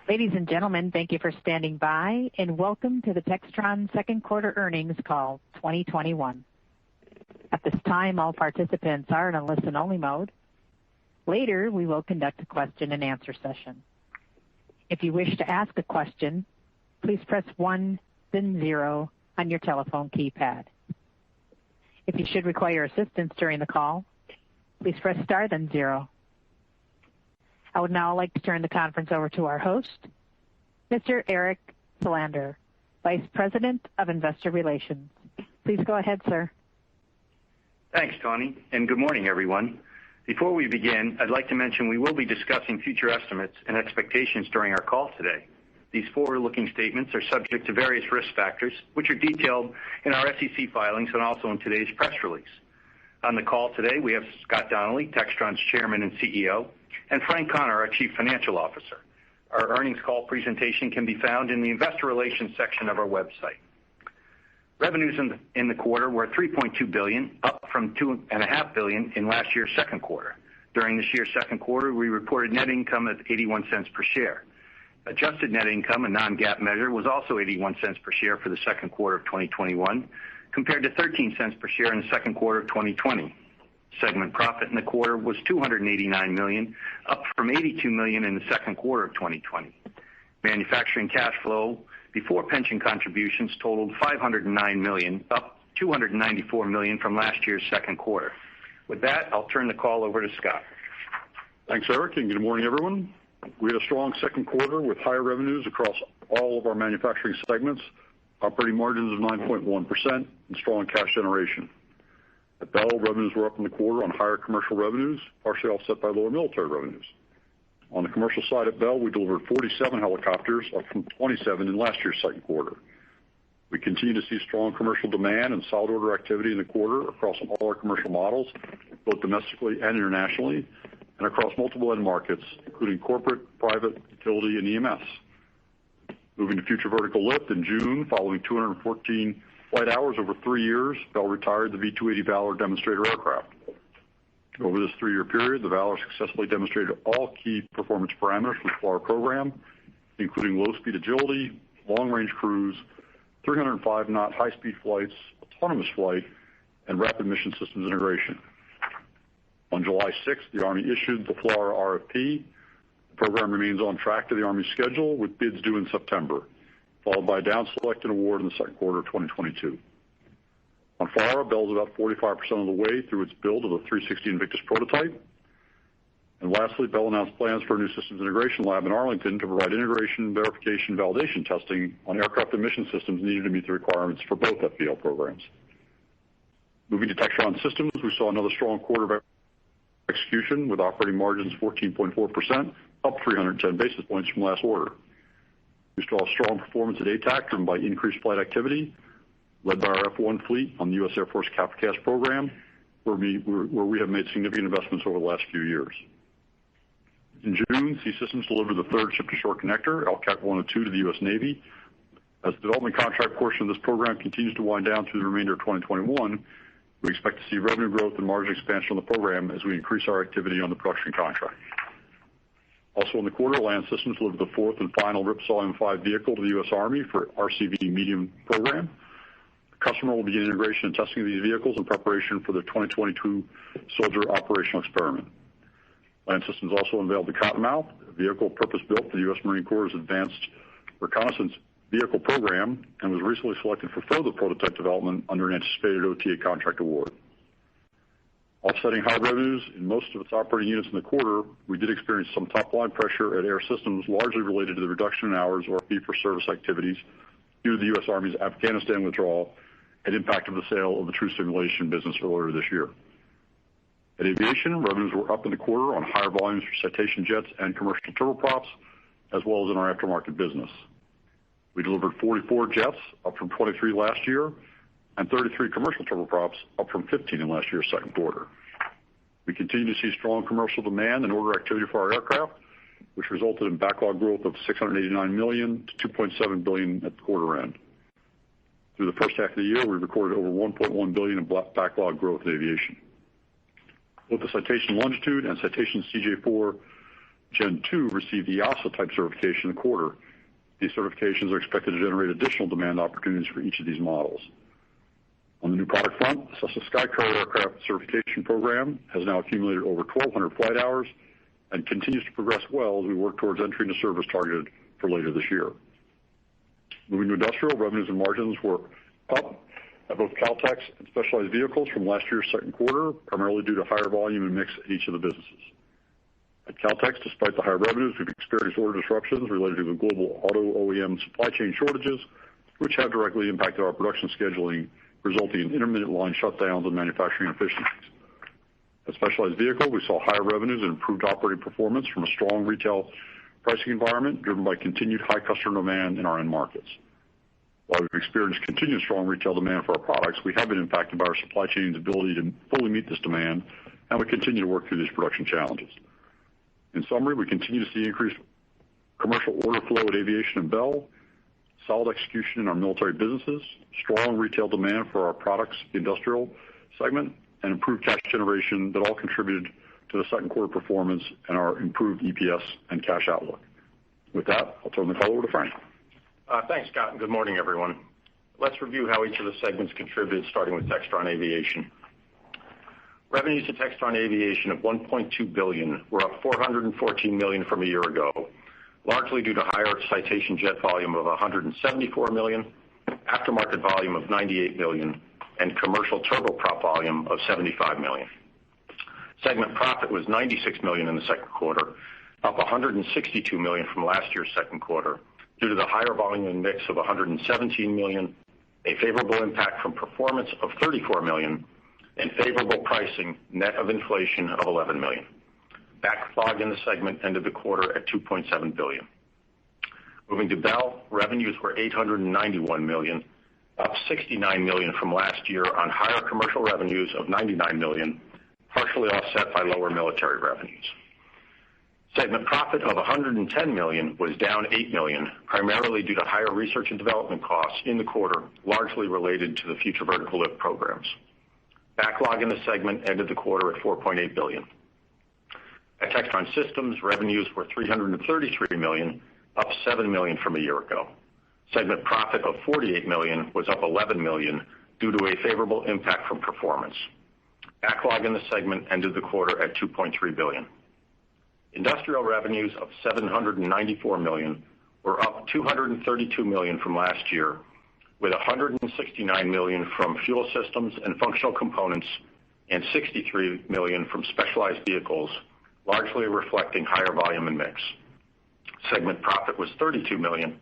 Ladies and gentlemen, thank you for standing by, and welcome to the Textron Second Quarter Earnings Call 2021. At this time, all participants are in a listen-only mode. Later, we will conduct a question-and-answer session. If you wish to ask a question, please press 1, then 0 on your telephone keypad. If you should require assistance during the call, please press star, then 0. I would now like to turn the conference over to our host, Mr. Eric Salander, Vice President of Investor Relations. Please go ahead, sir. Thanks, Tony, and good morning, everyone. Before we begin, I'd like to mention we will be discussing future estimates and expectations during our call today. These forward-looking statements are subject to various risk factors, which are detailed in our SEC filings and also in today's press release. On the call today, we have Scott Donnelly, Textron's Chairman and CEO, and Frank Connor, our Chief Financial Officer. Our earnings call presentation can be found in the Investor Relations section of our website. Revenues in the quarter were $3.2 billion, up from $2.5 billion in last year's second quarter. During this year's second quarter, we reported net income of 81 cents per share. Adjusted net income, a non-GAAP measure, was also 81 cents per share for the second quarter of 2021, compared to 13 cents per share in the second quarter of 2020. Segment profit in the quarter was $289 million, up from $82 million in the second quarter of 2020. Manufacturing cash flow before pension contributions totaled $509 million, up $294 million from last year's second quarter. With that, I'll turn the call over to Scott. Thanks, Eric, and good morning, everyone. We had a strong second quarter with higher revenues across all of our manufacturing segments, operating margins of 9.1%, and strong cash generation. At Bell, revenues were up in the quarter on higher commercial revenues, partially offset by lower military revenues. On the commercial side at Bell, we delivered 47 helicopters, up from 27 in last year's second quarter. We continue to see strong commercial demand and solid order activity in the quarter across all our commercial models, both domestically and internationally, and across multiple end markets, including corporate, private, utility, and EMS. Moving to Future Vertical Lift in June, following 214 flight hours over 3 years, Bell retired the V-280 Valor demonstrator aircraft. Over this 3-year period, the Valor successfully demonstrated all key performance parameters for the FLRAA program, including low-speed agility, long-range cruise, 305-knot high-speed flights, autonomous flight, and rapid mission systems integration. On July 6th, the Army issued the FLRAA RFP. The program remains on track to the Army schedule, with bids due in September, followed by a down-selected award in the second quarter of 2022. On FLRAA, Bell is about 45% of the way through its build of the 360 Invictus prototype. And lastly, Bell announced plans for a new systems integration lab in Arlington to provide integration, verification, validation testing on aircraft and mission systems needed to meet the requirements for both FVL programs. Moving to Textron Systems, we saw another strong quarter of execution with operating margins 14.4%, up 310 basis points from last quarter. We saw strong performance at ATAC driven by increased flight activity, led by our F-1 fleet on the U.S. Air Force CAF program, where we have made significant investments over the last few years. In June, C-Systems delivered the third ship-to-shore connector, LCAC 102, to the U.S. Navy. As the development contract portion of this program continues to wind down through the remainder of 2021, we expect to see revenue growth and margin expansion on the program as we increase our activity on the production contract. Also in the quarter, Land Systems delivered the fourth and final RIPSAW M5 vehicle to the U.S. Army for RCV medium program. The customer will begin integration and testing of these vehicles in preparation for the 2022 soldier operational experiment. Land Systems also unveiled the Cottonmouth, a vehicle purpose-built for the U.S. Marine Corps' Advanced Reconnaissance Vehicle program, and was recently selected for further prototype development under an anticipated OTA contract award. Offsetting high revenues in most of its operating units in the quarter, we did experience some top-line pressure at Air Systems, largely related to the reduction in hours or fee-for-service activities due to the U.S. Army's Afghanistan withdrawal and impact of the sale of the True Simulation business earlier this year. At Aviation, revenues were up in the quarter on higher volumes for Citation jets and commercial turboprops, as well as in our aftermarket business. We delivered 44 jets, up from 23 last year, and 33 commercial turboprops, up from 15 in last year's second quarter. We continue to see strong commercial demand and order activity for our aircraft, which resulted in backlog growth of $689 million to $2.7 billion at the quarter end. Through the first half of the year, we recorded over $1.1 billion in backlog growth in Aviation. Both the Citation Longitude and Citation CJ4 Gen 2 received EASA type certification in the quarter. These certifications are expected to generate additional demand opportunities for each of these models. On the new product front, the Cessna SkyCourier aircraft certification program has now accumulated over 1,200 flight hours and continues to progress well as we work towards entry into service targeted for later this year. Moving to industrial, revenues and margins were up at both Kautex and Specialized Vehicles from last year's second quarter, primarily due to higher volume and mix at each of the businesses. At Kautex, despite the higher revenues, we've experienced order disruptions related to the global auto OEM supply chain shortages, which have directly impacted our production scheduling, resulting in intermittent line shutdowns and manufacturing inefficiencies. At Specialized Vehicle, we saw higher revenues and improved operating performance from a strong retail pricing environment driven by continued high customer demand in our end markets. While we've experienced continued strong retail demand for our products, we have been impacted by our supply chain's ability to fully meet this demand, and we continue to work through these production challenges. In summary, we continue to see increased commercial order flow at Aviation and Bell, solid execution in our military businesses, strong retail demand for our products, the industrial segment, and improved cash generation that all contributed to the second quarter performance and our improved EPS and cash outlook. With that, I'll turn the call over to Frank. Thanks, Scott, and good morning, everyone. Let's review how each of the segments contributed, starting with Textron Aviation. Revenues at Textron Aviation of $1.2 billion were up $414 million from a year ago, largely due to higher Citation jet volume of $174 million, aftermarket volume of $98 million, and commercial turboprop volume of $75 million. Segment profit was $96 million in the second quarter, up $162 million from last year's second quarter, due to the higher volume and mix of $117 million, a favorable impact from performance of $34 million, and favorable pricing net of inflation of $11 million. Backlog in the segment ended the quarter at $2.7 billion. Moving to Bell, revenues were $891 million, up $69 million from last year on higher commercial revenues of $99 million, partially offset by lower military revenues. Segment profit of $110 million was down $8 million, primarily due to higher research and development costs in the quarter, largely related to the Future Vertical Lift programs. Backlog in the segment ended the quarter at $4.8 billion. At Textron Systems, revenues were $333 million, up $7 million from a year ago. Segment profit of $48 million was up $11 million due to a favorable impact from performance. Backlog in the segment ended the quarter at $2.3 billion. Industrial revenues of $794 million were up $232 million from last year, with $169 million from fuel systems and functional components and $63 million from specialized vehicles, largely reflecting higher volume and mix. Segment profit was $32 million,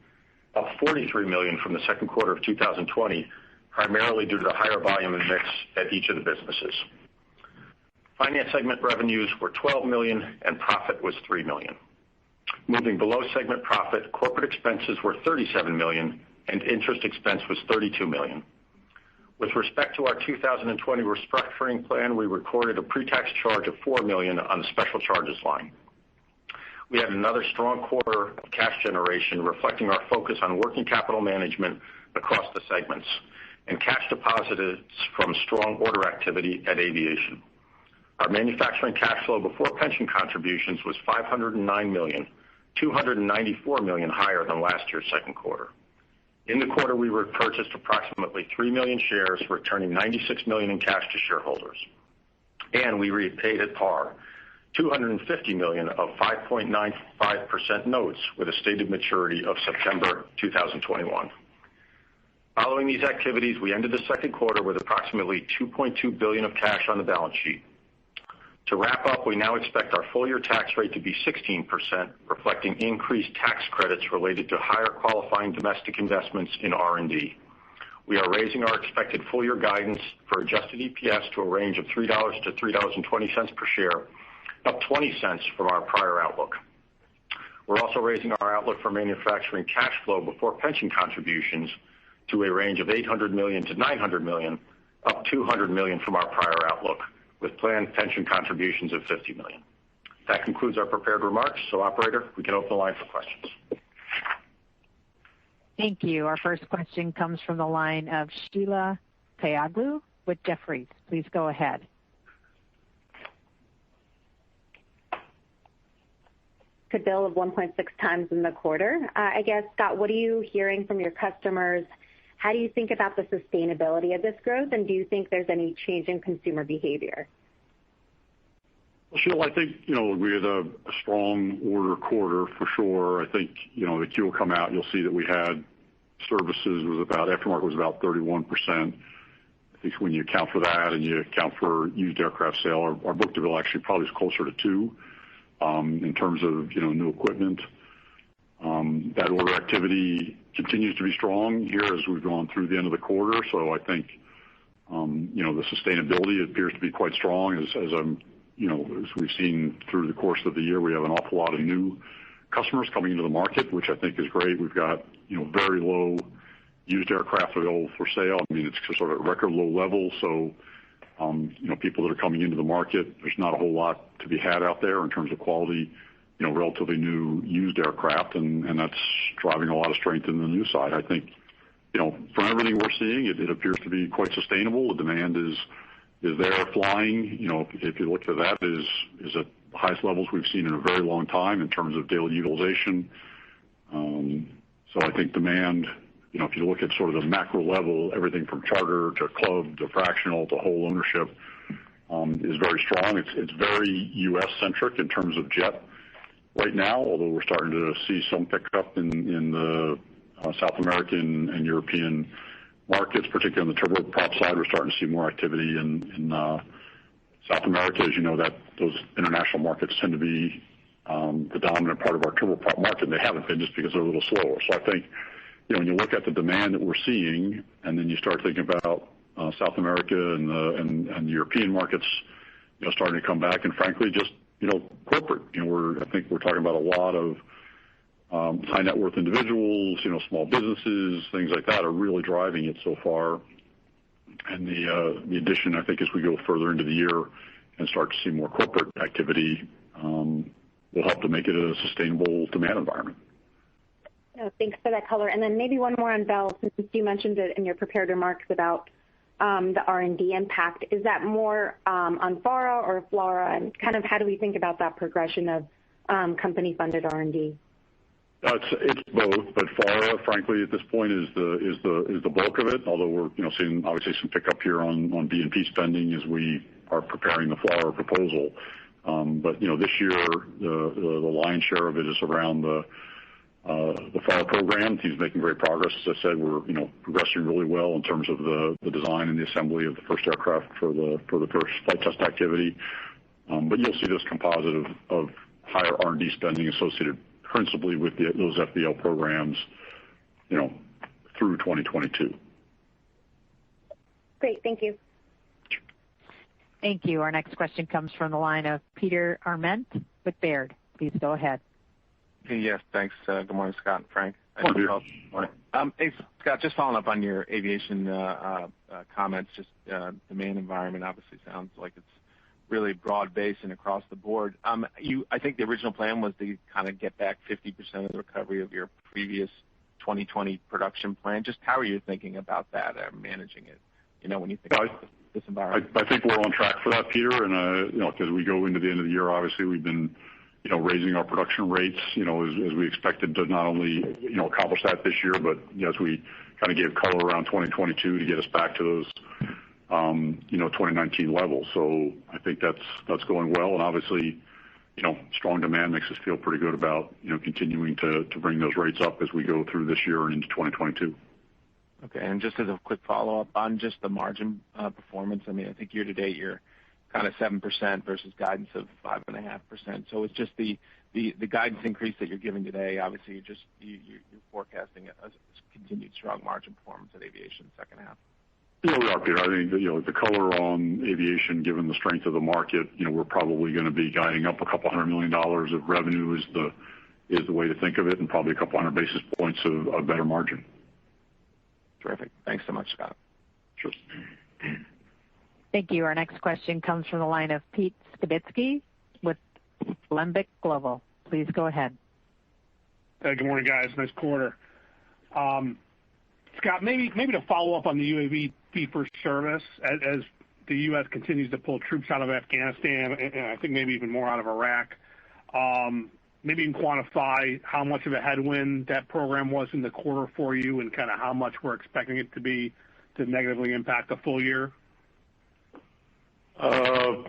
up $43 million from the second quarter of 2020, primarily due to the higher volume and mix at each of the businesses. Finance segment revenues were $12 million and profit was $3 million. Moving below segment profit, corporate expenses were $37 million and interest expense was $32 million. With respect to our 2020 restructuring plan, we recorded a pre-tax charge of $4 million on the special charges line. We had another strong quarter of cash generation, reflecting our focus on working capital management across the segments and cash deposited from strong order activity at Aviation. Our manufacturing cash flow before pension contributions was $509 million, $294 million higher than last year's second quarter. In the quarter, we repurchased approximately 3 million shares, returning $96 million in cash to shareholders. And we repaid at par $250 million of 5.95% notes with a stated maturity of September 2021. Following these activities, we ended the second quarter with approximately $2.2 billion of cash on the balance sheet. To wrap up, we now expect our full-year tax rate to be 16%, reflecting increased tax credits related to higher qualifying domestic investments in R&D. We are raising our expected full-year guidance for adjusted EPS to a range of $3 to $3.20 per share, up 20 cents from our prior outlook. We're also raising our outlook for manufacturing cash flow before pension contributions to a range of $800 million to $900 million, up $200 million from our prior outlook, with planned pension contributions of $50 million. That concludes our prepared remarks. So, operator, we can open the line for questions. Thank you. Our first question comes from the line of Sheila Kahyaoglu with Jefferies. Please go ahead. book-to-bill of 1.6 times in the quarter. I guess, Scott, what are you hearing from your customers? How do you think about the sustainability of this growth, and do you think there's any change in consumer behavior? Well, Sheila, I think, we had a strong order quarter for sure. I think, the Q will come out, you'll see that we had aftermarket was about 31%. I think when you account for that and you account for used aircraft sale, our book-to-bill actually probably is closer to 2 in terms of, new equipment. That order activity continues to be strong here as we've gone through the end of the quarter. So I think, the sustainability appears to be quite strong as we've seen through the course of the year. We have an awful lot of new customers coming into the market, which I think is great. We've got, very low used aircraft available for sale. I mean, it's sort of at record low levels. So, people that are coming into the market, there's not a whole lot to be had out there in terms of quality, relatively new used aircraft, and that's driving a lot of strength in the new side. I think, from everything we're seeing, it appears to be quite sustainable. The demand is there flying. If you look at that, is at the highest levels we've seen in a very long time in terms of daily utilization. So I think demand, if you look at sort of the macro level, everything from charter to club to fractional to whole ownership is very strong. It's very U.S. centric in terms of jet right now, although we're starting to see some pickup in the South American and European markets, particularly on the turboprop side. We're starting to see more activity in South America. As you know, that those international markets tend to be the dominant part of our turboprop market. They haven't been just because they're a little slower. So I think, when you look at the demand that we're seeing, and then you start thinking about South America and the European markets, starting to come back, and frankly, just corporate. I think we're talking about a lot of high net worth individuals, small businesses, things like that are really driving it so far. And the addition, I think, as we go further into the year and start to see more corporate activity, will help to make it a sustainable demand environment. Thanks for that color. And then maybe one more on Bell, since you mentioned it in your prepared remarks about the R&D impact. Is that more on FARA or FLRAA, and kind of how do we think about that progression of company-funded R&D? It's both, but FARA, frankly, at this point is the bulk of it. Although we're seeing obviously some pickup here on B&P spending as we are preparing the FLRAA proposal. But this year the lion's share of it is around the FARA program. He's making great progress. As I said, we're progressing really well in terms of the design and the assembly of the first aircraft for the first flight test activity. But you'll see this composite of higher R&D spending associated principally with those FBL programs, through 2022. Great, thank you. Thank you. Our next question comes from the line of Peter Arment with Baird. Please go ahead. Hey, yes, thanks. Good morning, Scott and Frank. Good morning. Hey, Scott, just following up on your aviation comments, just demand environment obviously sounds like it's really broad-based and across the board. I think the original plan was to kind of get back 50% of the recovery of your previous 2020 production plan. Just how are you thinking about that and managing it, when you think about this environment? I think we're on track for that, Peter. And, as we go into the end of the year, obviously we've been raising our production rates, as we expected to not only, accomplish that this year, but as we kind of gave color around 2022 to get us back to those, 2019 levels. So I think that's going well. And obviously, strong demand makes us feel pretty good about, continuing to bring those rates up as we go through this year and into 2022. Okay. And just as a quick follow-up on just the margin performance, I mean, I think year to date you're kind of 7% versus guidance of 5.5%. So it's just the guidance increase that you're giving today. Obviously, you're forecasting a continued strong margin performance at aviation second half. Yeah, we are, Peter. I think the color on aviation, given the strength of the market, we're probably going to be guiding up $200 million of revenue is the way to think of it, and probably a couple hundred basis points of better margin. Terrific. Thanks so much, Scott. Sure. Thank you. Our next question comes from the line of Pete Skibitsky with Alembic Global. Please go ahead. Good morning, guys. Nice quarter. Scott, maybe to follow up on the UAV fee for service as the U.S. continues to pull troops out of Afghanistan and I think maybe even more out of Iraq. maybe you can quantify how much of a headwind that program was in the quarter for you and kind of how much we're expecting it to be to negatively impact the full year? I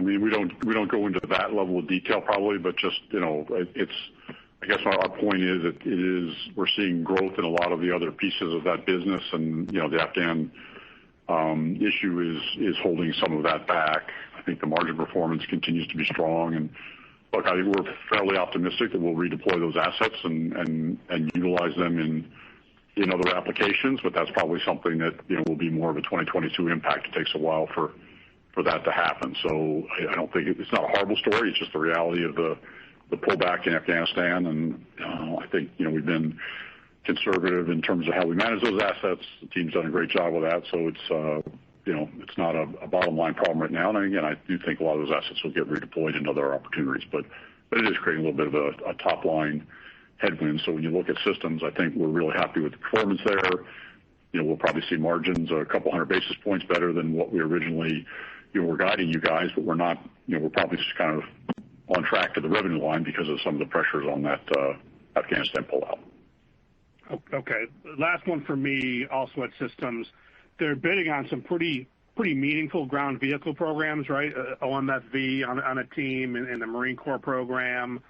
mean, we don't go into that level of detail probably, but just, it's, I guess our point is that we're seeing growth in a lot of the other pieces of that business, and, the Afghan issue is holding some of that back. I think the margin performance continues to be strong, and look, I think we're fairly optimistic that we'll redeploy those assets and utilize them in other applications, but that's probably something that, will be more of a 2022 impact. It takes a while for that to happen. So I don't think it's not a horrible story. It's just the reality of the pullback in Afghanistan, and I think, we've been conservative in terms of how we manage those assets. The team's done a great job with that, so it's not a bottom line problem right now. And again, I do think a lot of those assets will get redeployed into other opportunities, but it is creating a little bit of a top line headwind. So when you look at systems, I think we're really happy with the performance there. We'll probably see margins a couple hundred basis points better than what we originally were guiding you guys, but we're not. We're probably just kind of on track to the revenue line because of some of the pressures on that Afghanistan pullout. Okay. Last one for me, also at Systems. They're bidding on some pretty meaningful ground vehicle programs, right? OMFV on a team in the Marine Corps program.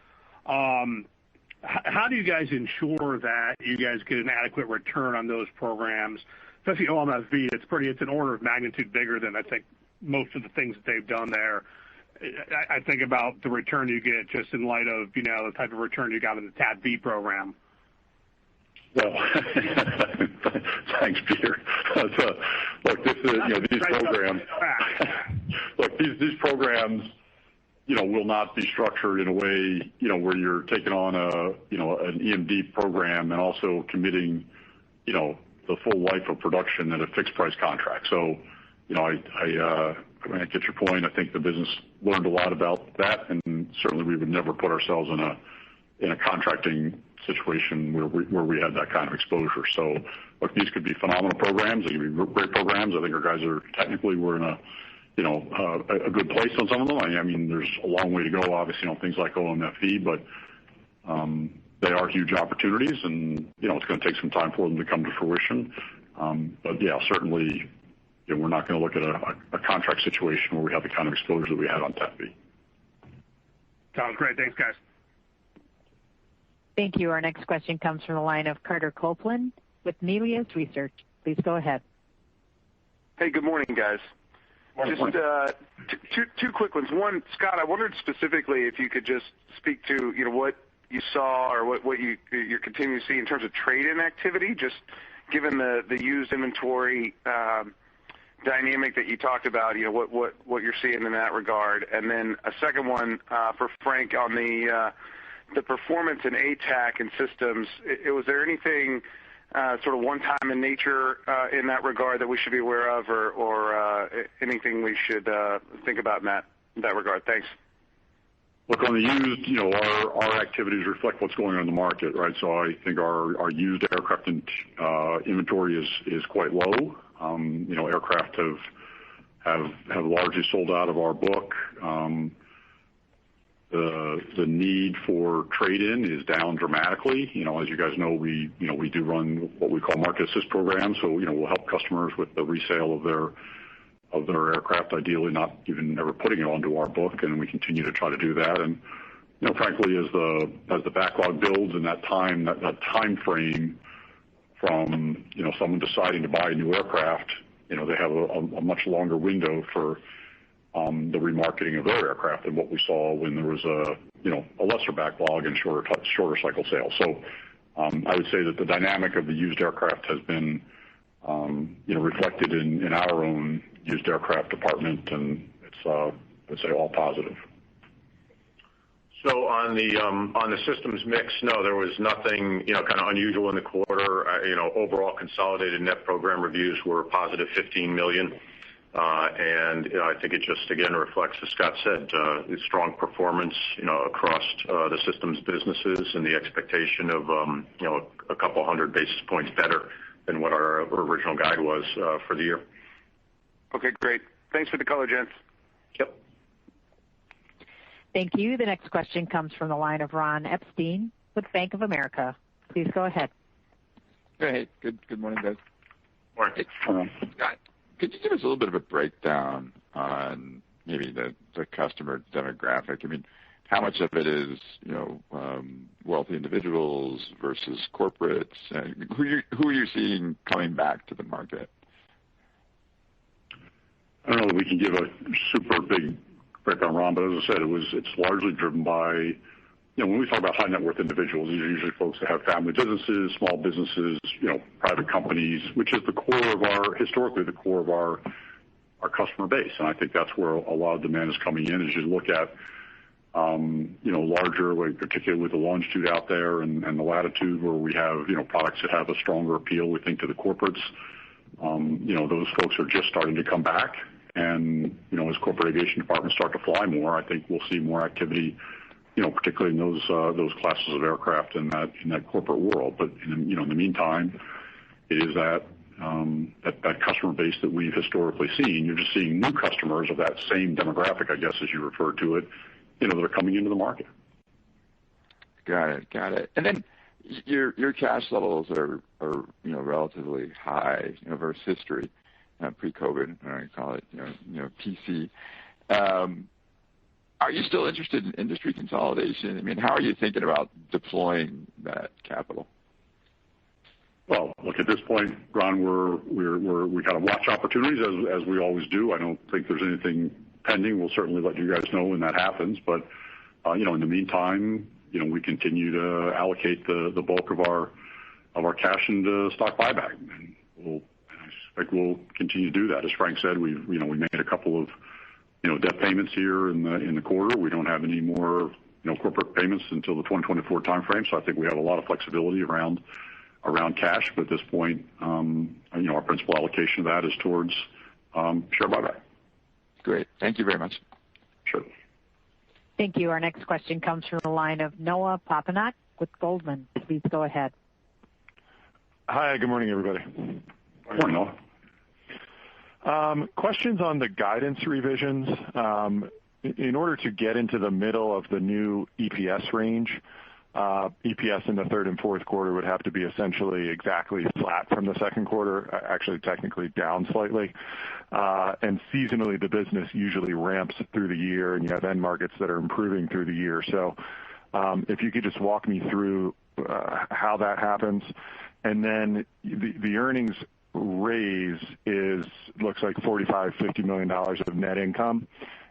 How do you guys ensure that you guys get an adequate return on those programs? Especially OMFV, it's an order of magnitude bigger than I think most of the things that they've done there. I think about the return you get just in light of, the type of return you got in the TAP-V program. Well, thanks, Peter. Look, this is, these programs. Look, these programs, will not be structured in a way, where you're taking on an EMD program and also committing, the full life of production at a fixed price contract. So, I get your point. I think the business learned a lot about that, and certainly we would never put ourselves in a contracting situation where we had that kind of exposure. So, look, these could be phenomenal programs. They could be great programs. I think our guys we're in a good place on some of them. I mean, there's a long way to go, obviously, on things like OMFV, but they are huge opportunities, and it's going to take some time for them to come to fruition. But yeah, certainly, we're not going to look at a contract situation where we have the kind of exposure that we had on TAP-V. Sounds great. Thanks, guys. Thank you. Our next question comes from the line of Carter Copeland with Melius Research. Please go ahead. Hey, good morning, guys. Morning. Just two quick ones. One, Scott, I wondered specifically if you could just speak to what you saw or what you're continuing to see in terms of trade-in activity, just given the used inventory dynamic that you talked about. What you're seeing in that regard. And then a second one for Frank on the performance in ATAC and Systems. Was there anything sort of one-time in nature in that regard that we should be aware of, or anything we should think about in that regard? Thanks. Look, on the used, our activities reflect what's going on in the market, right? So I think our used aircraft inventory is quite low. Aircraft have largely sold out of our book. The need for trade-in is down dramatically. As you guys know, we do run what we call market assist programs. So, we'll help customers with the resale of their aircraft, ideally not even ever putting it onto our book, and we continue to try to do that. And, frankly, as the backlog builds and that time frame from, someone deciding to buy a new aircraft, they have a much longer window for the remarketing of their aircraft than what we saw when there was a lesser backlog and shorter cycle sales. So I would say that the dynamic of the used aircraft has been reflected in our own used aircraft department, and it's I'd say all positive. So on the systems mix, no, there was nothing kind of unusual in the quarter. Overall consolidated net program reviews were positive $15 million. And I think it just again reflects, as Scott said, the strong performance across the systems businesses and the expectation of a couple hundred basis points better than what our original guide was for the year. Okay, great. Thanks for the color, gents. Yep. Thank you. The next question comes from the line of Ron Epstein with Bank of America. Please go ahead. Hey, good morning, guys. Morning. Scott, could you give us a little bit of a breakdown on maybe the customer demographic? I mean, how much of it is, wealthy individuals versus corporates? Who are you seeing coming back to the market? I don't know that we can give a super big breakdown, Ron, but as I said, it's largely driven by, when we talk about high net worth individuals, these are usually folks that have family businesses, small businesses, private companies, which is historically the core of our customer base. And I think that's where a lot of demand is coming in as you look at, larger, particularly with the longitude out there and the latitude where we have, products that have a stronger appeal, we think, to the corporates. Those folks are just starting to come back. And, as corporate aviation departments start to fly more, I think we'll see more activity, particularly in those classes of aircraft in that corporate world. But in the meantime, it is that customer base that we've historically seen. You're just seeing new customers of that same demographic, I guess, as you refer to it, that are coming into the market. Got it. And then your cash levels are relatively high, versus history, pre-COVID, I call it, PC. Are you still interested in industry consolidation? I mean, how are you thinking about deploying that capital? Well, look, at this point, Ron, we kind of watch opportunities as we always do. I don't think there's anything pending. We'll certainly let you guys know when that happens. But in the meantime, we continue to allocate the bulk of our cash into stock buyback, and I suspect we'll continue to do that. As Frank said, we made a couple of debt payments here in the quarter. We don't have any more corporate payments until the 2024 timeframe, so I think we have a lot of flexibility around cash. But at this point, our principal allocation of that is towards share buyback. Great. Thank you very much. Sure. Thank you. Our next question comes from the line of Noah Poponak with Goldman. Please go ahead. Hi, good morning, everybody. Good morning, Noah. Questions on the guidance revisions. In order to get into the middle of the new EPS range, EPS in the third and fourth quarter would have to be essentially exactly flat from the second quarter, actually technically down slightly. And seasonally, the business usually ramps through the year, and you have end markets that are improving through the year. So if you could just walk me through how that happens. And then the earnings raise looks like $45-50 million of net income,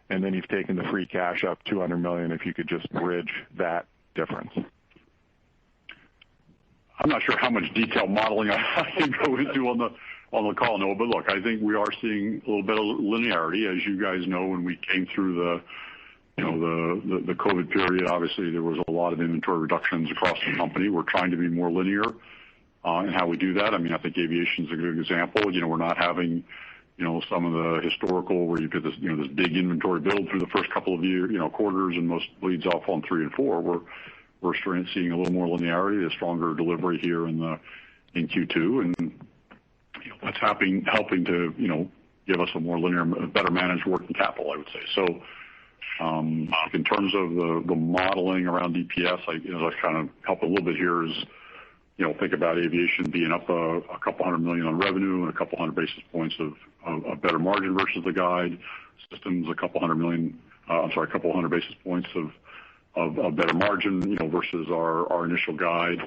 and then you've taken the free cash up $200 million. If you could just bridge that difference. I'm not sure how much detailed modeling I can go into on the call, Noah, but look, I think we are seeing a little bit of linearity. As you guys know, when we came through the COVID period, obviously there was a lot of inventory reductions across the company. We're trying to be more linear in how we do that. I mean, I think aviation is a good example. We're not having some of the historical where you get this this big inventory build through the first couple of quarters, and most bleeds off on 3 and 4. We're seeing a little more linearity, a stronger delivery here in Q2, and that's helping to give us a more linear, better managed working capital, I would say. So in terms of the modeling around EPS, I kind of help a little bit here is think about aviation being up a couple $100 million on revenue and a couple 100 basis points of better margin versus the guide. Systems a couple 100 basis points of better margin versus our initial guide.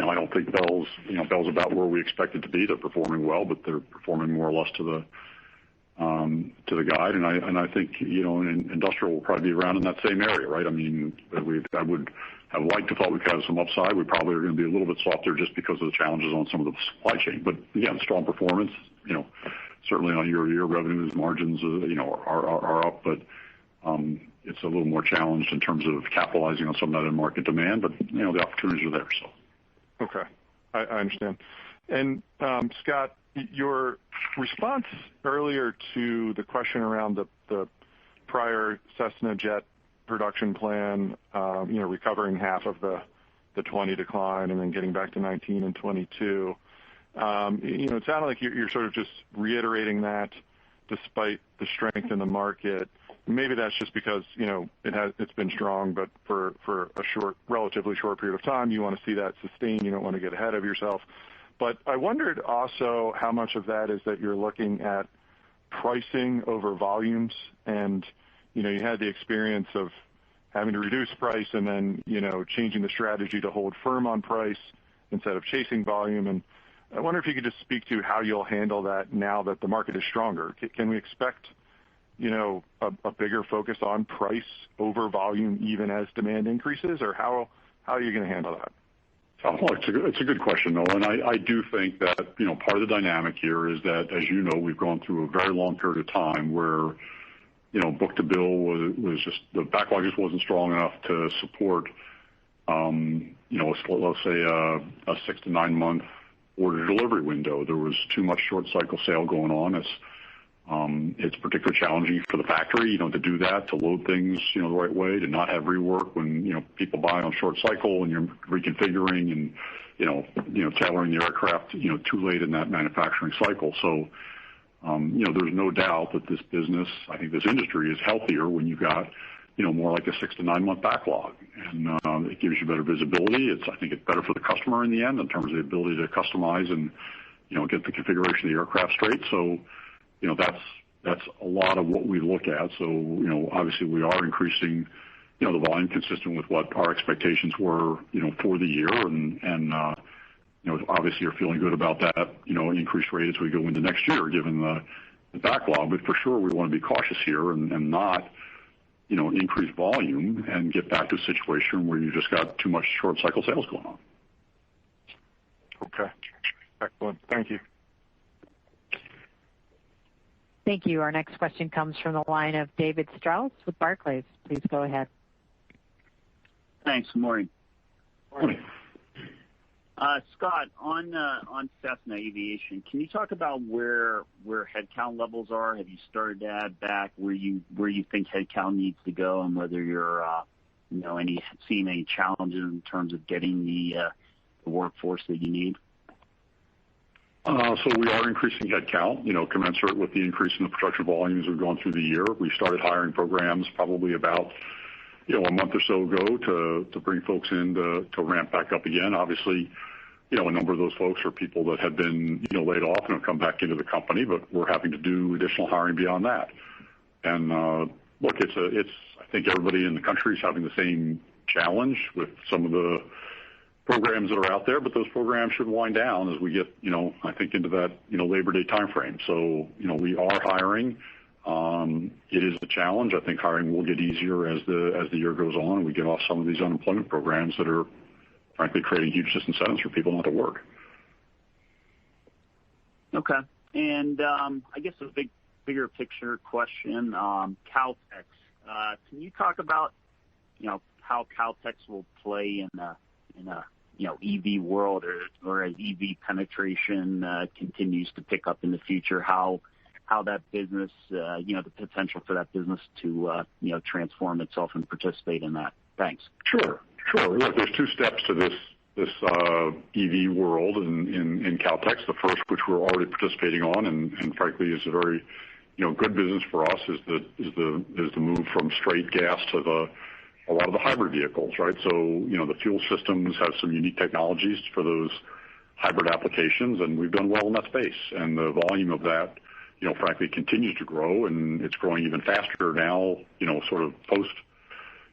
I don't think Bell's about where we expect it to be. They're performing well, but they're performing more or less to the guide. And I think industrial will probably be around in that same area, right? I mean, I would have liked to thought we could have some upside. We probably are going to be a little bit softer just because of the challenges on some of the supply chain. But again, strong performance. Certainly on year-to-year revenues, margins are up, but it's a little more challenged in terms of capitalizing on some of that in market demand. But the opportunities are there. So. Okay, I understand. And Scott, your response earlier to the question around the prior Cessna jet production plan, recovering half of the 20 decline and then getting back to 19 and 22. It sounded like you're sort of just reiterating that despite the strength in the market. maybe that's just because it's been strong, but for a relatively short period of time, you want to see that sustain. You don't want to get ahead of yourself. But I wondered also how much of that is that you're looking at pricing over volumes, and you had the experience of having to reduce price and then changing the strategy to hold firm on price instead of chasing volume. And I wonder if you could just speak to how you'll handle that now that the market is stronger. Can we expect a bigger focus on price over volume even as demand increases, or how are you going to handle that? Oh, it's a good question, Noah, and I do think that part of the dynamic here is that, as you know, we've gone through a very long period of time where book to bill was just, the backlog just wasn't strong enough to support let's say a 6 to 9 month order delivery window. There was too much short cycle sale going on. It's particularly challenging for the factory, to do that, to load things, the right way, to not have rework when, people buy on short cycle and you're reconfiguring and, tailoring the aircraft, too late in that manufacturing cycle. So, there's no doubt that this business, I think this industry is healthier when you've got, more like a 6 to 9 month backlog. And it gives you better visibility. I think it's better for the customer in the end in terms of the ability to customize and, get the configuration of the aircraft straight. So, that's a lot of what we look at. So, obviously we are increasing, the volume consistent with what our expectations were, for the year. And obviously you're feeling good about that, increased rate as we go into next year, given the backlog. But for sure, we want to be cautious here and not, increase volume and get back to a situation where you just got too much short cycle sales going on. Okay. Excellent. Thank you. Thank you. Our next question comes from the line of David Strauss with Barclays. Please go ahead. Thanks. Good morning. Morning. Scott, on Cessna Aviation, can you talk about where headcount levels are? Have you started to add back where you think headcount needs to go, and whether you're seeing any challenges in terms of getting the workforce that you need? So we are increasing headcount, commensurate with the increase in the production volumes we've gone through the year. We started hiring programs probably about a month or so ago to bring folks in to ramp back up again. Obviously, a number of those folks are people that have been laid off and have come back into the company, but we're having to do additional hiring beyond that. And look, I think everybody in the country is having the same challenge with some of the programs that are out there, but those programs should wind down as we get, I think, into that, Labor Day timeframe. So, we are hiring. It is a challenge. I think hiring will get easier as the year goes on and we get off some of these unemployment programs that are, frankly, creating huge disincentives for people not to work. Okay. And I guess a bigger picture question, Caltex. Can you talk about, how Caltex will play in a EV world, or as EV penetration continues to pick up in the future, how that business, the potential for that business to, transform itself and participate in that? Thanks. Sure. Look, there's two steps to this EV world in Caltex. The first, which we're already participating on, and frankly is a very, good business for us, is the move from straight gas to a lot of the hybrid vehicles, right? So, the fuel systems have some unique technologies for those hybrid applications, and we've done well in that space. And the volume of that, frankly, continues to grow, and it's growing even faster now, sort of post,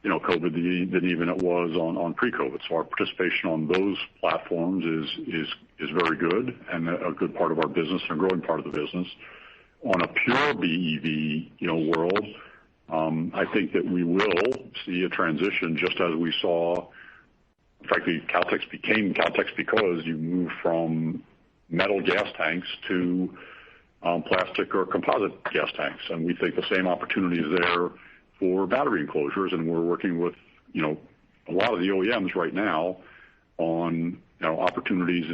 COVID than even it was on pre-COVID. So our participation on those platforms is very good and a good part of our business and a growing part of the business. On a pure BEV, world, I think that we will see a transition, just as we saw. Frankly, Caltex became Caltex because you move from metal gas tanks to plastic or composite gas tanks, and we think the same opportunity is there for battery enclosures. And we're working with a lot of the OEMs right now on opportunities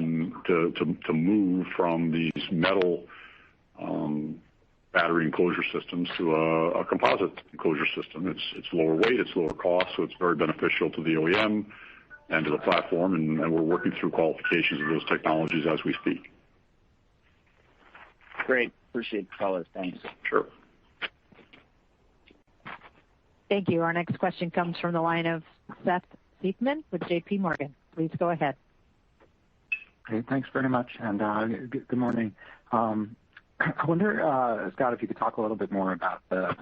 to move from these metal battery enclosure systems to a composite enclosure system. It's lower weight, it's lower cost, so it's very beneficial to the OEM and to the platform, and we're working through qualifications of those technologies as we speak. Great. Appreciate the color. Thanks. Sure. Thank you. Our next question comes from the line of Seth Seifman with J.P. Morgan. Please go ahead. Hey, thanks very much, and good morning. I wonder, Scott, if you could talk a little bit more about the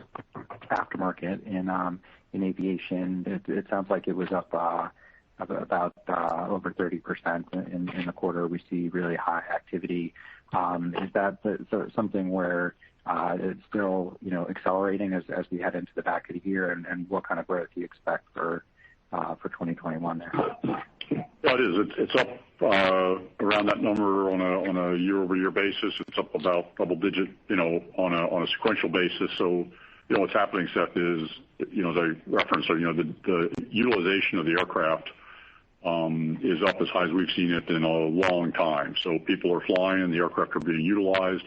aftermarket in aviation. It sounds like it was up about over 30% in the quarter. We see really high activity. Is that something where it's still accelerating as we head into the back of the year, and what kind of growth do you expect for 2021 there? Yeah, it is. It's up around that number on a year-over-year basis. It's up about double digit, on a sequential basis. So, what's happening, Seth, is, as I referenced, the utilization of the aircraft is up as high as we've seen it in a long time. So people are flying, and the aircraft are being utilized,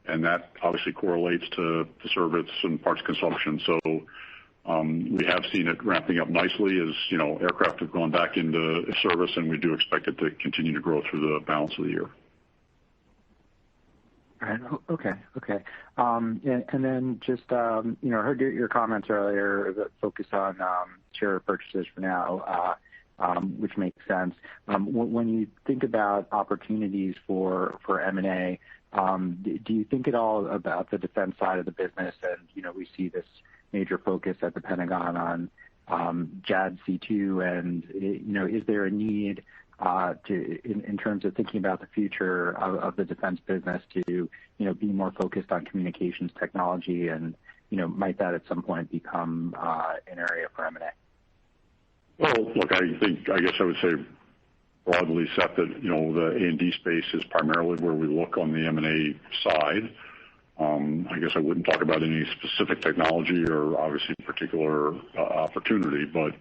and that obviously correlates to service and parts consumption. So we have seen it ramping up nicely as aircraft have gone back into service, and we do expect it to continue to grow through the balance of the year. All right. Okay. And then just, I heard your comments earlier that focus on share purchases for now, which makes sense. When you think about opportunities for M&A, do you think at all about the defense side of the business? And, we see this major focus at the Pentagon on JADC2, and, is there a need in terms of thinking about the future of the defense business to, be more focused on communications technology, and, might that at some point become an area for M&A? Well, look, I guess I would say broadly, Seth, that, the A&D space is primarily where we look on the M&A side. I guess I wouldn't talk about any specific technology or obviously particular opportunity, but,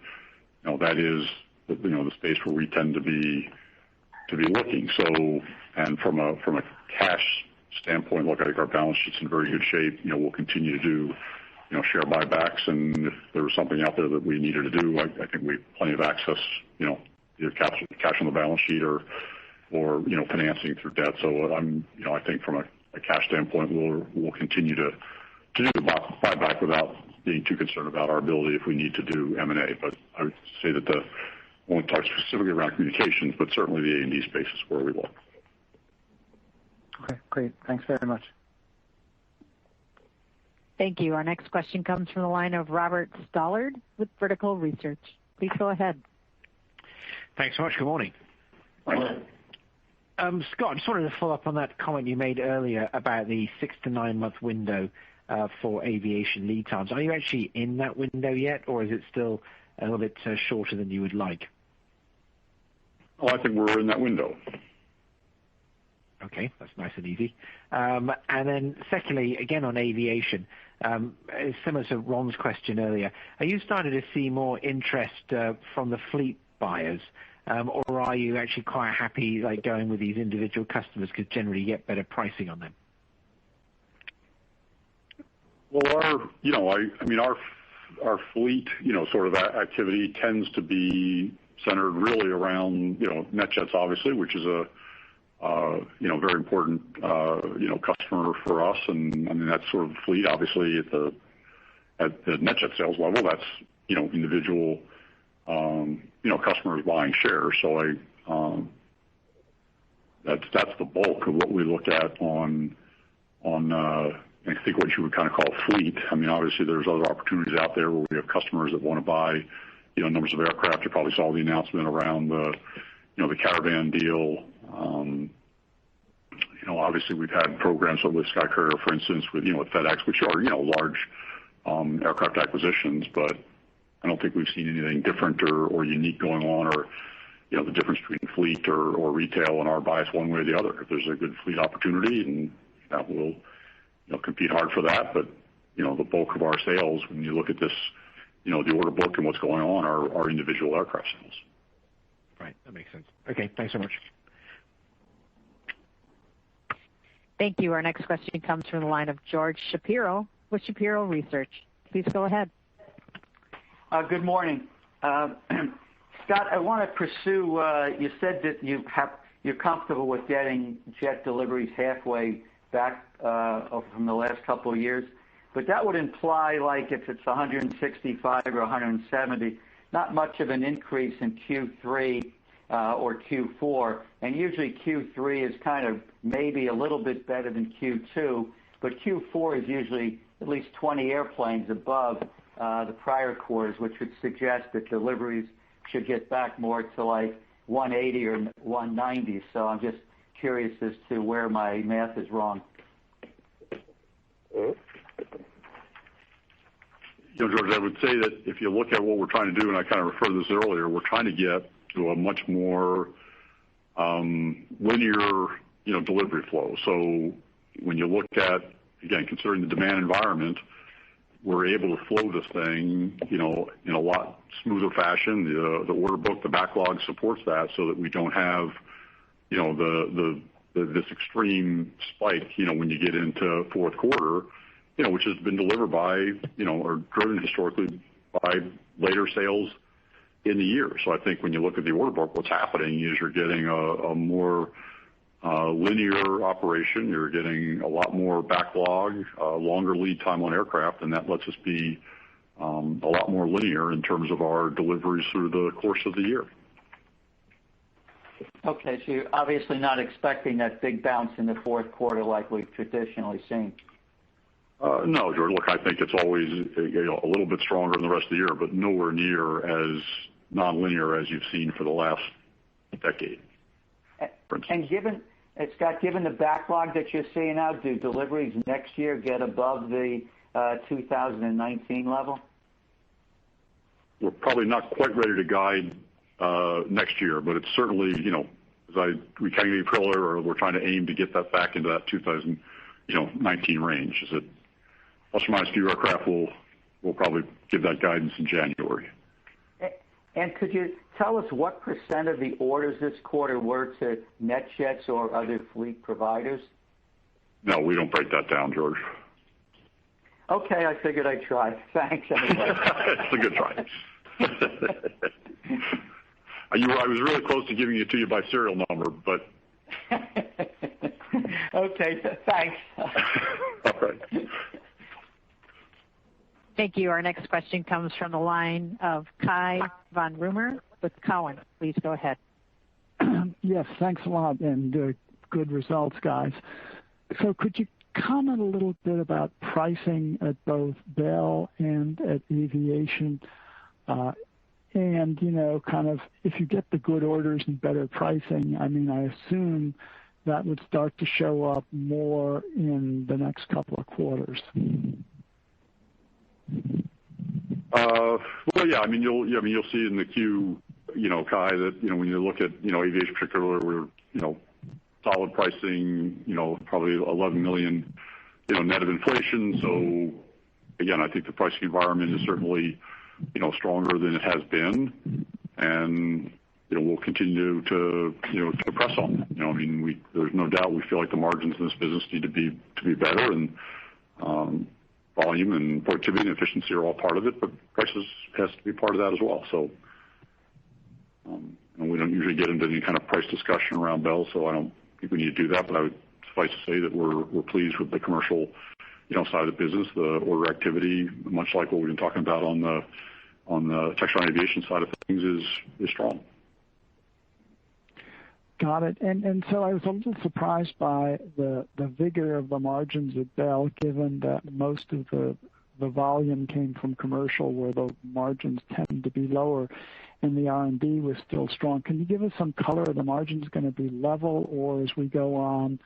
that is, the space where we tend to be looking. So, and from a cash standpoint, look, I think our balance sheet's in very good shape. We'll continue to do, share buybacks, and if there was something out there that we needed to do, I think we have plenty of access, either cash on the balance sheet or financing through debt. So I think from a cash standpoint, we'll continue to do the buyback without being too concerned about our ability if we need to do M&A. But I would say that I won't talk specifically around communications, but certainly the A&D space is where we look. Okay, great. Thanks very much. Thank you. Our next question comes from the line of Robert Stallard with Vertical Research. Please go ahead. Thanks so much. Good morning. Scott, I just wanted to follow up on that comment you made earlier about the 6 to 9 month window for aviation lead times. Are you actually in that window yet, or is it still a little bit shorter than you would like? Oh, I think we're in that window. Okay, that's nice and easy. And then secondly, again on aviation, similar to Ron's question earlier, are you starting to see more interest from the fleet buyers, or are you actually quite happy going with these individual customers because generally you get better pricing on them? Well, our fleet, sort of activity tends to be centered really around, NetJets, obviously, which is a very important, customer for us. And I mean, that's sort of fleet, obviously, at the NetJet sales level, that's, individual, customers buying shares. So that's the bulk of what we look at on I think what you would kind of call fleet. I mean, obviously there's other opportunities out there where we have customers that want to buy, numbers of aircraft. You probably saw the announcement around the Caravan deal. Obviously we've had programs with SkyCourier, for instance, with FedEx, which are, large aircraft acquisitions, but I don't think we've seen anything different or unique going on, or, the difference between fleet or retail and our bias one way or the other. If there's a good fleet opportunity, and that will, compete hard for that. But, the bulk of our sales, when you look at this, the order book and what's going on, are individual aircraft sales. Right. That makes sense. Okay. Thanks so much. Thank you. Our next question comes from the line of George Shapiro with Shapiro Research. Please go ahead. Good morning. Scott, I want to pursue, you said that you're comfortable with getting jet deliveries halfway back from the last couple of years. but that would imply, like, if it's 165 or 170, not much of an increase in Q3 or Q4. And usually Q3 is kind of maybe a little bit better than Q2, but Q4 is usually at least 20 airplanes above the prior quarters, which would suggest that deliveries should get back more to like 180 or 190. So I'm just curious as to where my math is wrong. George, I would say that if you look at what we're trying to do, and I kind of referred to this earlier, we're trying to get to a much more linear, delivery flow. So when you look at, again, considering the demand environment, we're able to flow this thing, in a lot smoother fashion. The order book, the backlog supports that, so that we don't have, this extreme spike, when you get into fourth quarter, which has been delivered by, or driven historically by later sales in the year. So I think when you look at the order book, what's happening is you're getting a more linear operation. You're getting a lot more backlog, longer lead time on aircraft, and that lets us be a lot more linear in terms of our deliveries through the course of the year. Okay, so you're obviously not expecting that big bounce in the fourth quarter like we've traditionally seen. No, George. Look, I think it's always a little bit stronger in the rest of the year, but nowhere near as nonlinear as you've seen for the last decade. And Scott, given the backlog that you're seeing now, do deliveries next year get above the 2019 level? We're probably not quite ready to guide next year, but it's certainly, we kind of earlier, or we're trying to aim to get that back into that 2019 range. Is it plus or minus a few aircraft? We'll probably give that guidance in January. And could you tell us what % of the orders this quarter were to NetJets or other fleet providers? No, we don't break that down, George. Okay, I figured I'd try. Thanks, anyway. It's a good try. I was really close to giving it to you by serial number, but... Okay, thanks. All right. Thank you. Our next question comes from the line of Cai von Rumohr with Cowen. Please go ahead. Yes, thanks a lot, and good results, guys. So could you comment a little bit about pricing at both Bell and at Aviation? And, kind of if you get the good orders and better pricing, I assume that would start to show up more in the next couple of quarters. Well, yeah, you'll see in the queue, Kai, that, when you look at, Aviation particularly, we're, solid pricing, probably $11 million, net of inflation. So again, I think the pricing environment is certainly, stronger than it has been. And, we'll continue to press on that. There's no doubt we feel like the margins in this business need to be better, and volume and productivity and efficiency are all part of it, but prices has to be part of that as well. So, and we don't usually get into any kind of price discussion around Bell, so I don't think we need to do that. But I would suffice to say that we're pleased with the commercial, side of the business. The order activity, much like what we've been talking about on the Textron Aviation side of things, is strong. Got it. And so I was a little surprised by the vigor of the margins at Bell, given that most of the volume came from commercial, where the margins tend to be lower, and the R&D was still strong. Can you give us some color? Are the margins going to be level, or as we go on,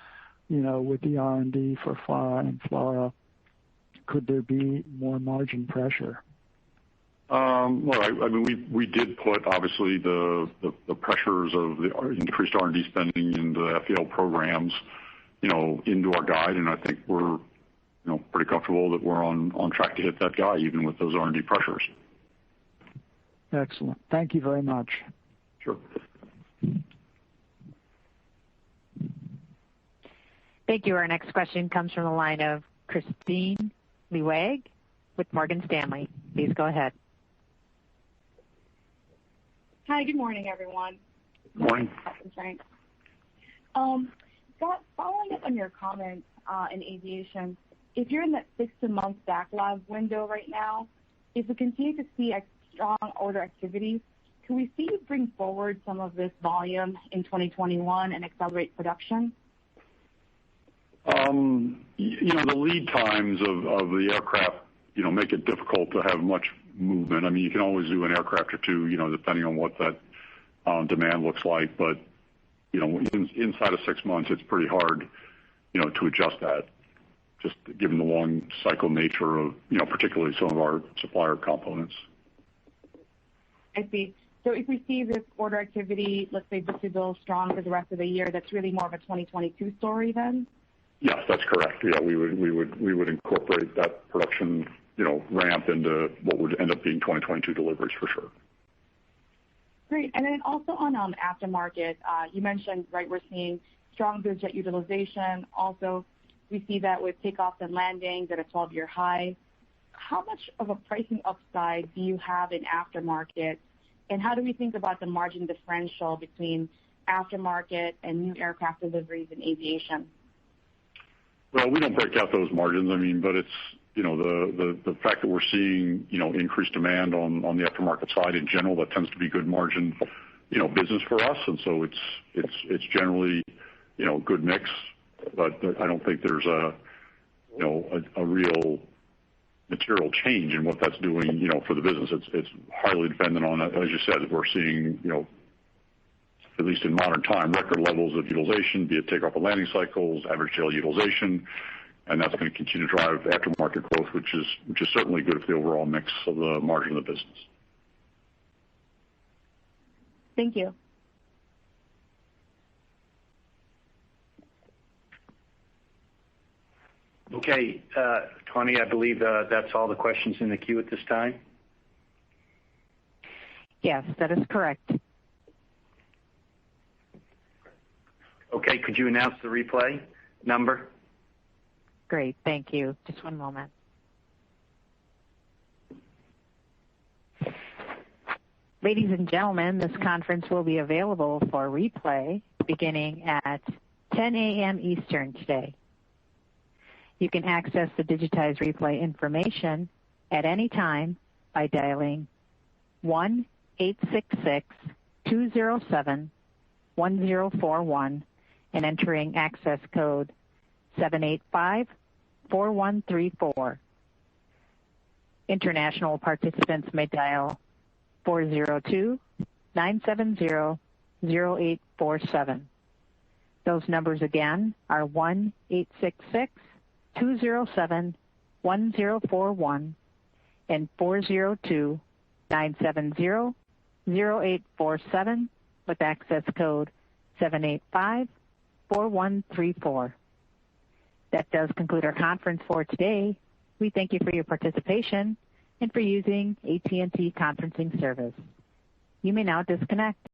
with the R&D for FARA and FLRAA, could there be more margin pressure? Well, we did put, obviously, the pressures of the increased R&D spending in the FAL programs, into our guide, and I think we're, pretty comfortable that we're on track to hit that guide, even with those R&D pressures. Excellent. Thank you very much. Sure. Thank you. Our next question comes from the line of Kristine Liwag with Morgan Stanley. Please go ahead. Hi, good morning, everyone. Good morning. Scott, following up on your comments in aviation, if you're in that 6-month backlog window right now, if we continue to see a strong order activity, can we see you bring forward some of this volume in 2021 and accelerate production? The lead times of the aircraft, make it difficult to have much movement. I mean, you can always do an aircraft or two, depending on what that demand looks like. But, inside of 6 months, it's pretty hard, to adjust that, just given the long cycle nature of, particularly some of our supplier components. I see. So if we see this order activity, let's say book-to-bill strong for the rest of the year, that's really more of a 2022 story then? Yes, that's correct. Yeah, we would incorporate that production, ramp into what would end up being 2022 deliveries for sure. Great. And then also on aftermarket, you mentioned, right, we're seeing strong biz jet utilization. Also, we see that with takeoffs and landings at a 12-year high. How much of a pricing upside do you have in aftermarket, and how do we think about the margin differential between aftermarket and new aircraft deliveries in aviation? Well, we don't break out those margins. I mean, but it's, the fact that we're seeing, increased demand on the aftermarket side in general, that tends to be good margin, business for us. And so it's generally, good mix, but I don't think there's a real material change in what that's doing, for the business. It's highly dependent on, as you said, we're seeing, at least in modern time, record levels of utilization, be it takeoff and landing cycles, average daily utilization, and that's going to continue to drive aftermarket growth, which is certainly good for the overall mix of the margin of the business. Thank you. Okay, Tawny, I believe that's all the questions in the queue at this time. Yes, that is correct. Okay, could you announce the replay number? Great, thank you. Just one moment. Ladies and gentlemen, this conference will be available for replay beginning at 10 a.m. Eastern today. You can access the digitized replay information at any time by dialing 1-866-207-1041 and entering access code 785-4134. International participants may dial 402-970-0847. Those numbers again are 1-866-207-1041 and 402-970-0847 with access code 785-4134. That does conclude our conference for today. We thank you for your participation and for using AT&T conferencing service. You may now disconnect.